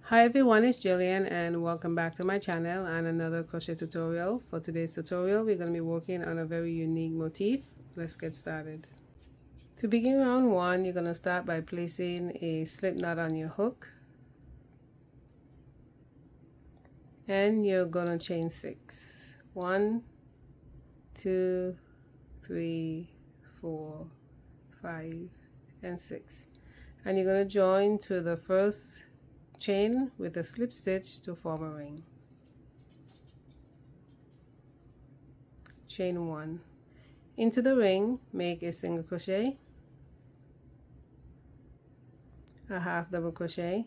Hi everyone, it's Gillian and welcome back to my channel and another crochet tutorial. For today's tutorial, we're going to be working on a very unique motif. Let's get started. To begin round 1, you're going to start by placing a slip knot on your hook. And you're going to chain 6. 1, 2, 3, 4, 5, and 6. And you're going to join to the first chain with a slip stitch to form a ring. Chain 1. Into the ring, make a single crochet, a half double crochet,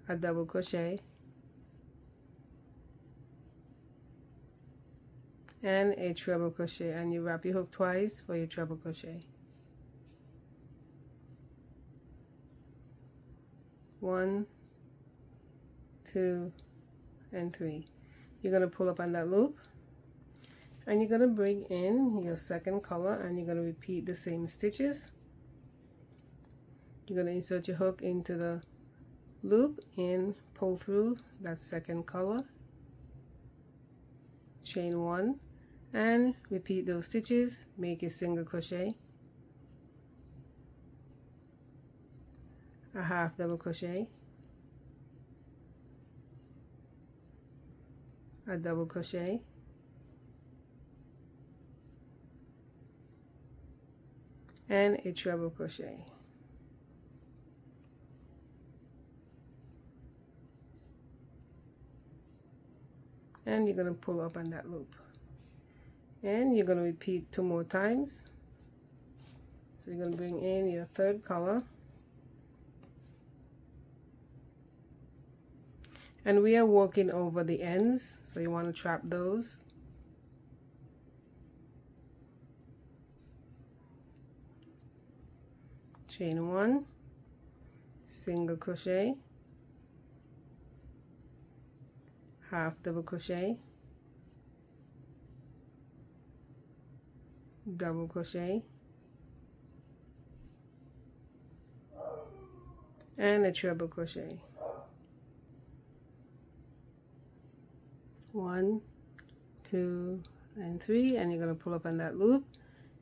a double crochet, and a treble crochet, and you wrap your hook twice for your treble crochet. 1, 2, and 3. You're going to pull up on that loop and you're going to bring in your second color and you're going to repeat the same stitches. You're going to insert your hook into the loop and pull through that second color, chain 1, and repeat those stitches. Make a single crochet, a half double crochet, a double crochet, and a treble crochet. And you're going to pull up on that loop and you're going to repeat 2 more times. So you're going to bring in your third color and we are working over the ends, so you want to trap those. Chain 1, single crochet, half double crochet, double crochet, and a treble crochet. 1, 2, and 3, and you're going to pull up on that loop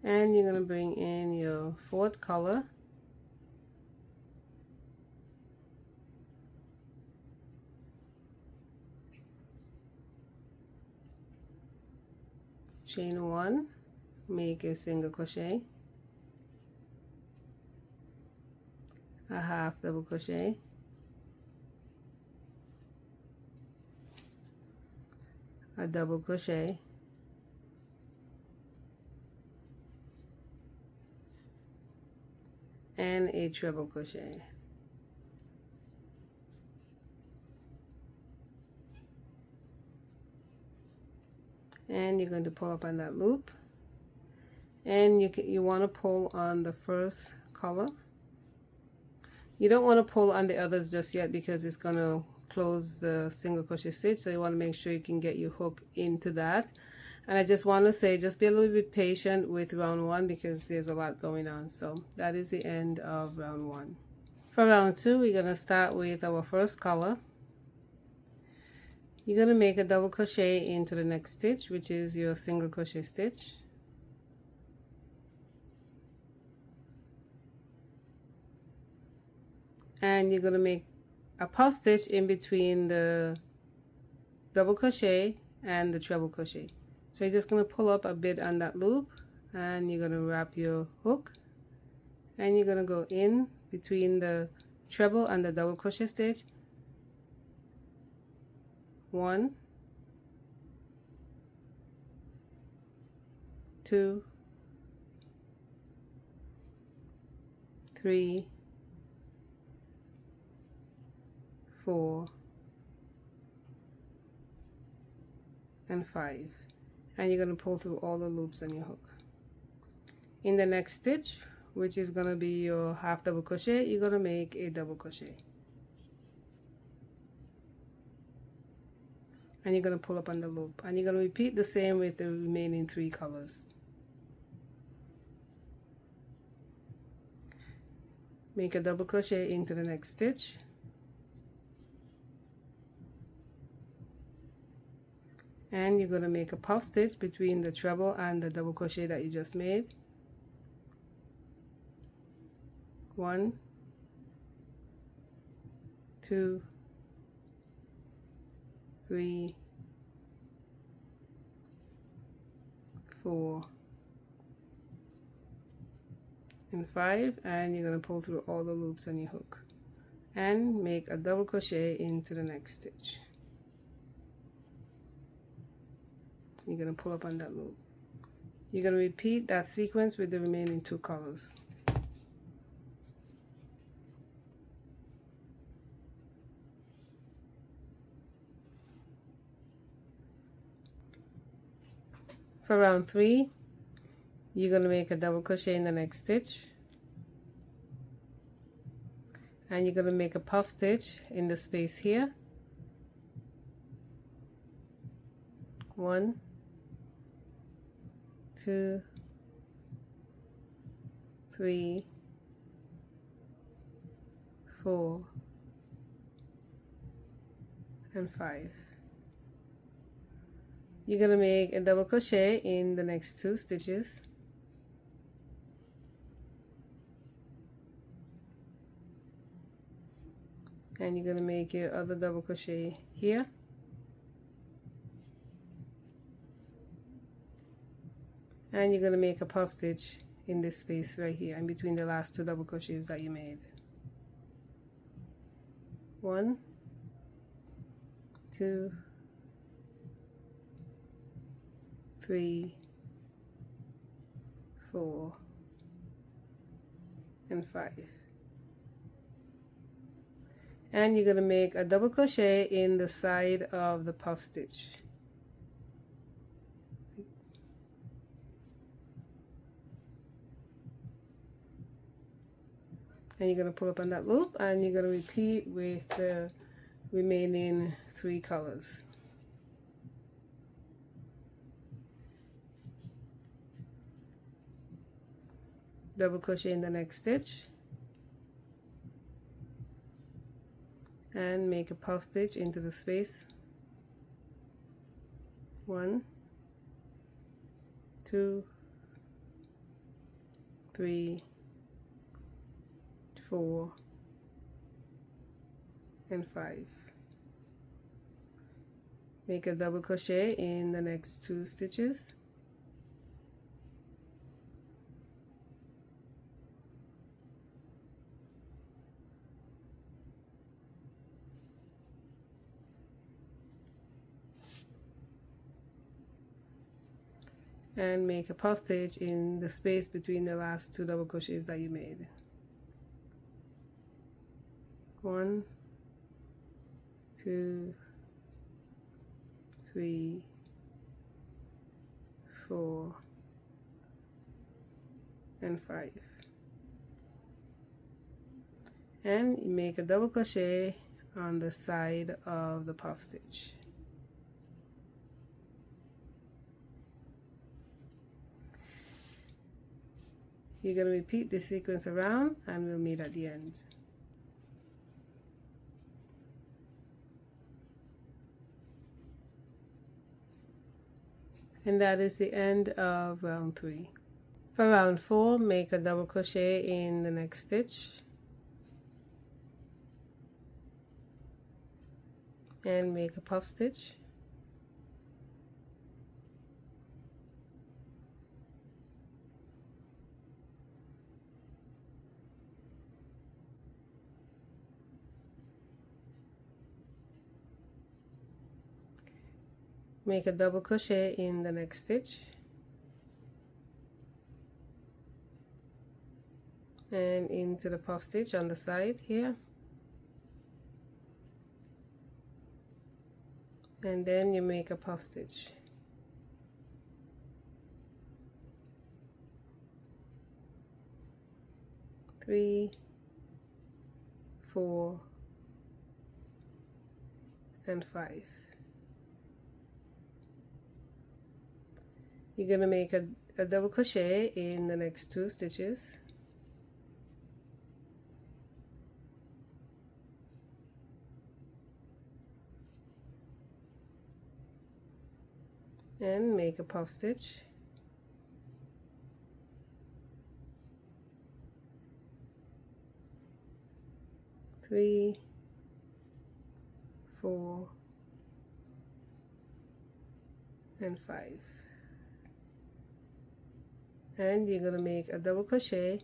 and you're going to bring in your fourth color, chain 1, make a single crochet, a half double crochet, a double crochet, and a treble crochet. And you're going to pull up on that loop and you want to pull on the first color. You don't want to pull on the others just yet because it's going to close the single crochet stitch, so you want to make sure you can get your hook into that. And I just want to say, just be a little bit patient with round 1 because there's a lot going on. So that is the end of round 1. For round 2, we're going to start with our first color. You're going to make a double crochet into the next stitch, which is your single crochet stitch. And you're going to make a puff stitch in between the double crochet and the treble crochet. So you're just going to pull up a bit on that loop and you're going to wrap your hook and you're going to go in between the treble and the double crochet stitch. 1, 2, 3, 4, and 5, and you're going to pull through all the loops on your hook. In the next stitch, which is going to be your half double crochet, you're going to make a double crochet and you're going to pull up on the loop and you're going to repeat the same with the remaining 3 colors. make a double crochet into the next stitch, and you're going to make a puff stitch between the treble and the double crochet that you just made. 1, 2, 3, 4, and 5, and you're going to pull through all the loops on your hook and make a double crochet into the next stitch. You're going to pull up on that loop. You're going to repeat that sequence with the remaining 2 colors. For round 3, you're going to make a double crochet in the next stitch, and you're going to make a puff stitch in the space here. 1, 2, 3, 4, and 5. You're going to make a double crochet in the next 2 stitches, and you're going to make your other double crochet here, and you're going to make a puff stitch in this space right here in between the last 2 double crochets that you made. 1, 2, 3, 4, and 5. And you're going to make a double crochet in the side of the puff stitch. And you're going to pull up on that loop, and you're going to repeat with the remaining 3 colors. Double crochet in the next stitch, and make a puff stitch into the space. 1, 2, 3, 4, and 5. Make a double crochet in the next 2 stitches, and make a puff stitch in the space between the last 2 double crochets that you made. 1, 2, 3, 4, and 5. And you make a double crochet on the side of the puff stitch. You're going to repeat this sequence around, and we'll meet at the end. And that is the end of round 3. For round 4, make a double crochet in the next stitch, and make a puff stitch. Make a double crochet in the next stitch, and into the puff stitch on the side here, and then you make a puff stitch. Three, 4, and 5. You're going to make a double crochet in the next 2 stitches, and make a puff stitch. Three, 4, and 5. And you're going to make a double crochet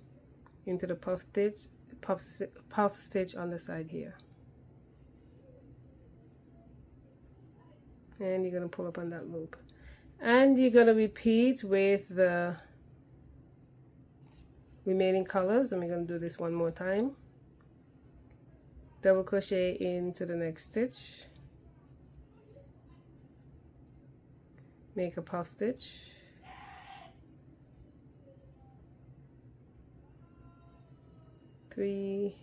into the puff stitch on the side here. And you're going to pull up on that loop. And you're going to repeat with the remaining colors. And we're going to do this one more time. Double crochet into the next stitch. Make a puff stitch. Three,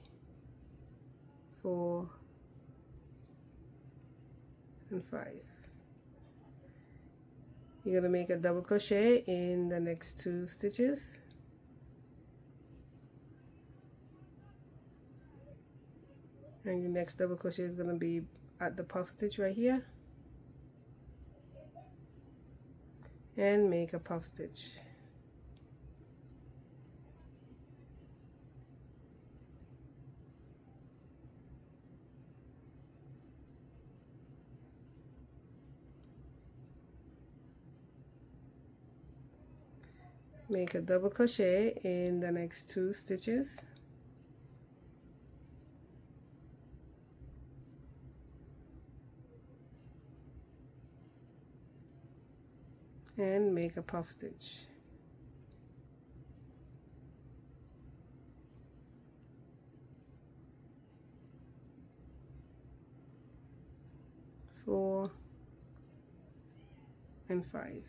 4, and 5. You're going to make a double crochet in the next 2 stitches. And your next double crochet is going to be at the puff stitch right here. And make a puff stitch. Make a double crochet in the next 2 stitches. And make a puff stitch. Four and 5.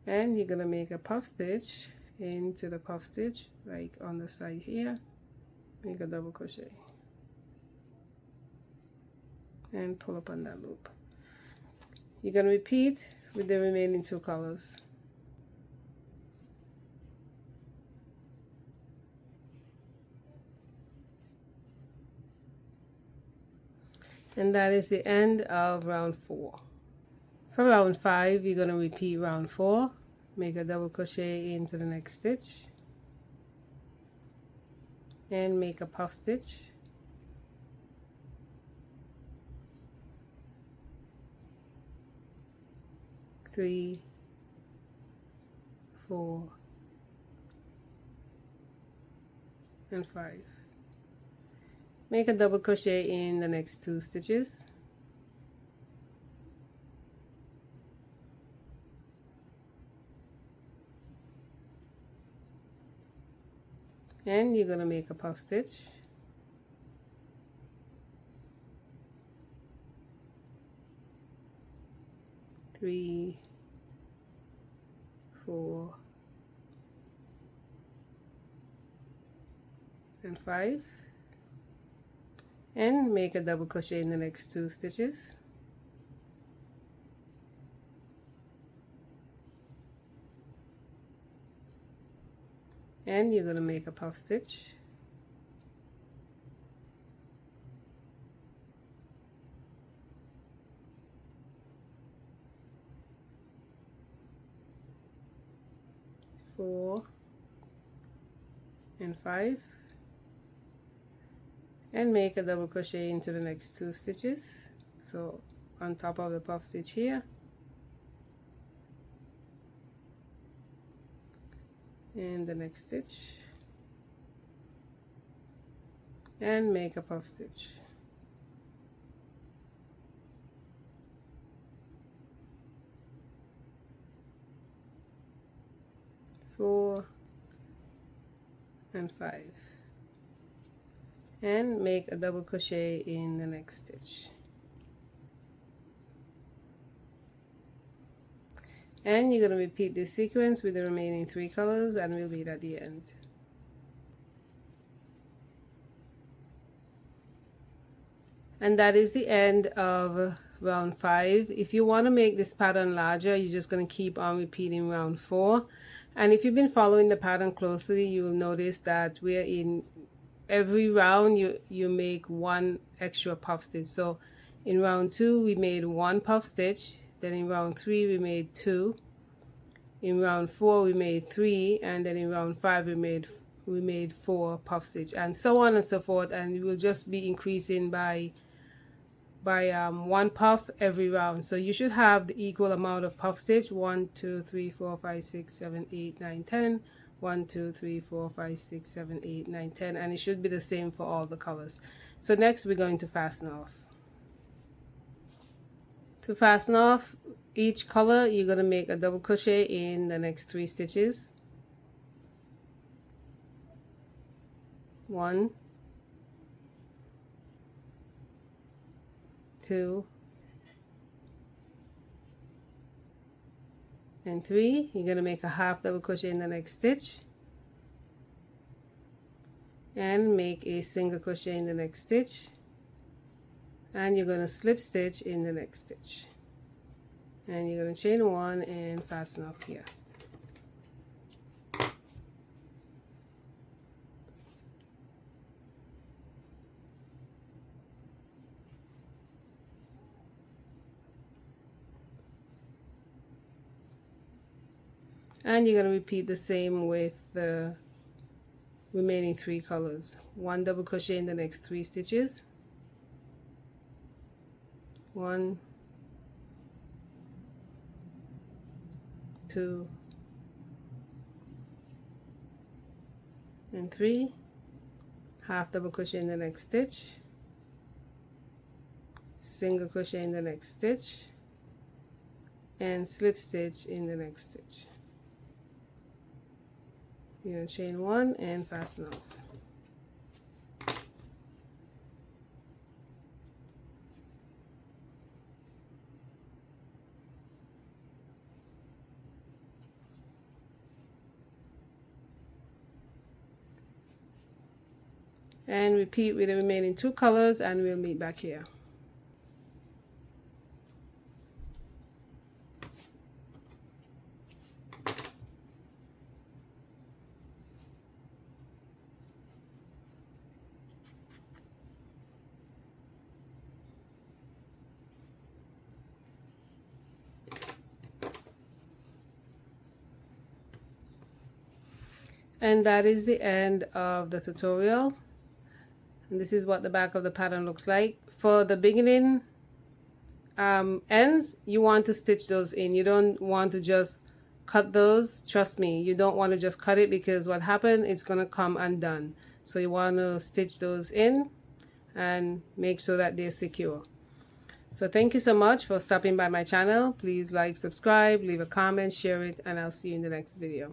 And you're gonna make a puff stitch into the puff stitch, like on the side here. Make a double crochet and pull up on that loop. You're gonna repeat with the remaining 2 colors. And that is the end of round 4. For round 5, you're going to repeat round 4, make a double crochet into the next stitch, and make a puff stitch. Three, 4, and 5. Make a double crochet in the next 2 stitches. And you're going to make a puff stitch. Three, 4, and 5. And make a double crochet in the next 2 stitches. And you're going to make a puff stitch. Four and 5. And make a double crochet into the next 2 stitches, so on top of the puff stitch here, and the next stitch, and make a puff stitch. Four and 5. And make a double crochet in the next stitch. And you're going to repeat this sequence with the remaining 3 colors, and we'll meet at the end. And that is the end of round 5. If you want to make this pattern larger, you're just going to keep on repeating round 4. And if you've been following the pattern closely, you will notice that we're in every round you make 1 extra puff stitch. So in round 2 we made 1 puff stitch, then in round 3 we made 2, in round 4 we made 3, and then in round 5 we made 4 puff stitch, and so on and so forth, and it will just be increasing by 1 puff every round. So you should have the equal amount of puff stitch: 1 2 3 4 5 6 7 8 9 10, 1 2 3 4 5 6 7 8 9 10, and it should be the same for all the colors. So next we're going to fasten off. To fasten off each color, you're going to make a double crochet in the next 3 stitches. 1 2 and 3. You're going to make a half double crochet in the next stitch and make a single crochet in the next stitch, and you're going to slip stitch in the next stitch, and you're going to chain 1 and fasten off here. And you're going to repeat the same with the remaining 3 colors. 1 double crochet in the next 3 stitches, 1 2 and 3, half double crochet in the next stitch, single crochet in the next stitch, and slip stitch in the next stitch. You're going to chain 1 and fasten off. And repeat with the remaining 2 colors, and we'll meet back here. And that is the end of the tutorial, and this is what the back of the pattern looks like. For the beginning ends, you want to stitch those in. You don't want to just cut those. Trust me, you don't want to just cut it, because what happened, it's going to come undone. So you want to stitch those in and make sure that they're secure. So thank you so much for stopping by my channel. Please like, subscribe, leave a comment, share it, and I'll see you in the next video.